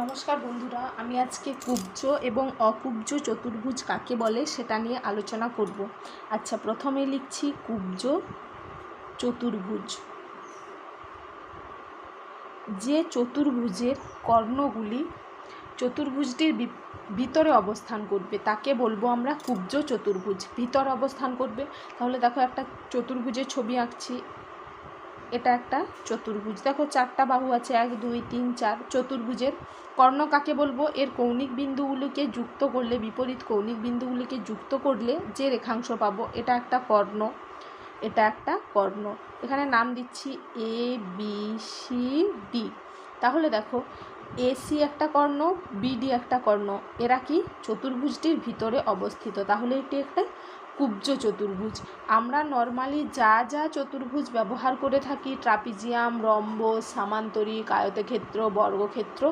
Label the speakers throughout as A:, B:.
A: নমস্কার বন্ধুরা, আমি আজকে কুব্জ এবং অকুব্জ চতুর্ভুজ কাকে বলে সেটা নিয়ে আলোচনা করব। আচ্ছা, প্রথমে লিখছি কুব্জ চতুর্ভুজ। যে চতুর্ভুজের কর্ণগুলি চতুর্ভুজটির ভিতরে অবস্থান করবে তাকে বলবো আমরা কুব্জ চতুর্ভুজ। ভিতরে অবস্থান করবে, তাহলে দেখো একটা চতুর্ভুজের ছবি আঁকছি। এটা একটা চতুর্ভুজ, দেখো চারটা বাহু আছে, 1 2 3 4। চতুর্ভুজের কর্ণ কাকে বলবো? এর কৌণিক বিন্দুগুলিকে যুক্ত করলে, বিপরীত কৌণিক বিন্দুগুলিকে যুক্ত করলে যে রেখাংশ পাবো এটা একটা কর্ণ। এটা একটা কর্ণ। এখানে নাম দিচ্ছি এ বি সি ডি। তাহলে দেখো এসি একটা কর্ণ, বিডি একটা কর্ণ, এরা কি চতুর্ভুজটির ভিতরে অবস্থিত। তাহলে এটি একটা কুব্জ চতুর্ভুজ। আমরা নর্মালি যা যা চতুর্ভুজ ব্যবহার করে থাকি, ট্রাপিজিয়াম, রম্বস, সামান্তরিক, আয়তক্ষেত্র, বর্গক্ষেত্র,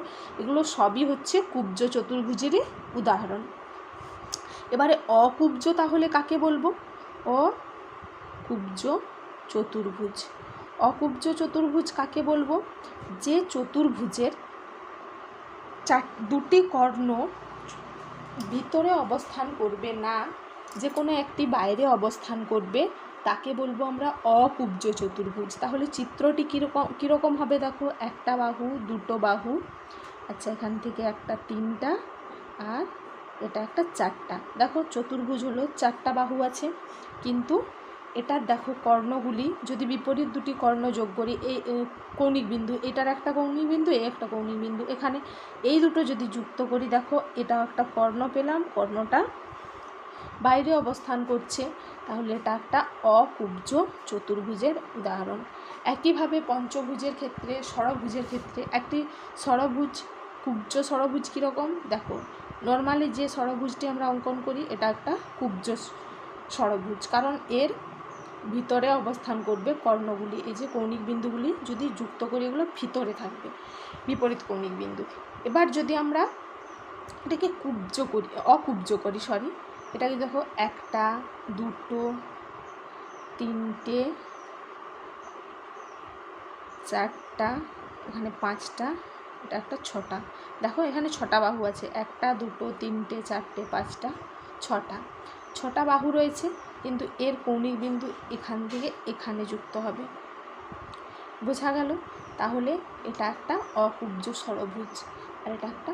A: এগুলো সবই হচ্ছে কুব্জ চতুর্ভুজেরই উদাহরণ। এবারে অকুব্জ তাহলে কাকে বলবো? অকুব্জ চতুর্ভুজ। অকুব্জ চতুর্ভুজ কাকে বলবো? যে চতুর্ভুজের দুটি কর্ণ ভিতরে অবস্থান করবে না, যে কোনো একটি বাইরে অবস্থান করবে, তাকে বলবো আমরা অকুব্জ চতুর্ভুজ। তাহলে চিত্রটি কীরকম হবে? দেখো, একটা বাহু, দুটো বাহু, আচ্ছা এখান থেকে একটা 3টা, আর এটা একটা 4টা। দেখো চতুর্ভুজ হলো 4টা বাহু আছে, কিন্তু এটার দেখো কর্ণগুলি যদি বিপরীত দুটি কর্ণ যোগ করি, এই কৌণিক বিন্দু, এটার একটা কৌণিক বিন্দু, এই একটা কৌণিক বিন্দু, এখানে এই দুটো যদি যুক্ত করি, দেখো এটাও একটা কর্ণ পেলাম, কর্ণটা বাইরে অবস্থান করছে, তাহলে এটা একটা অকুব্জ চতুর্ভুজের উদাহরণ। একইভাবে পঞ্চভুজের ক্ষেত্রে, ষড়ভুজের ক্ষেত্রে একটি ষড়ভুজ, কুব্জ ষড়ভুজ কীরকম? দেখো নর্মালি যে ষড়ভুজটি আমরা অঙ্কন করি এটা একটা কুব্জ ষড়ভুজ, কারণ এর ভিতরে অবস্থান করবে কর্ণগুলি। এই যে কৌণিক বিন্দুগুলি যদি যুক্ত করি, এগুলো ভিতরে থাকবে, বিপরীত কৌণিক বিন্দু। এবার যদি আমরা এটাকে কুব্জ করি, অকুব্জ করি, এটাকে দেখো 1টা 2টো 3টে 4টা, এখানে 5টা, এটা একটা 6টা। দেখো এখানে 6টা বাহু আছে, 1টা 2টো 3টে 4টে 5টা 6টা বাহু রয়েছে, কিন্তু এর কৌণিক বিন্দু এখান থেকে এখানে যুক্ত হবে। বোঝা গেল? তাহলে এটা একটা অকুব্জ ষড়ভুজ, আর এটা একটা।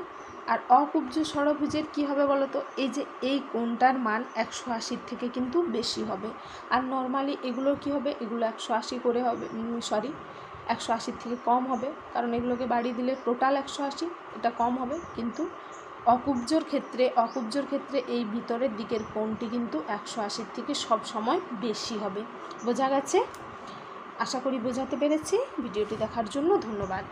A: আর অকুব্জ ষড়ভুজের কী হবে বলো তো? এই যে এই কোণটার মান 180 থেকে কিন্তু বেশি হবে, আর নর্মালি এগুলোর কী হবে? এগুলো 180 করে হবে, 180 থেকে কম হবে, কারণ এগুলোকে বাড়িয়ে দিলে টোটাল 180, এটা কম হবে। কিন্তু অকুব্জর ক্ষেত্রে এই ভিতরের দিকের কোণটি কিন্তু 180 থেকে সব সময় বেশি হবে। বোঝা গেছে? আশা করি বোঝাতে পেরেছি। ভিডিওটি দেখার জন্য ধন্যবাদ।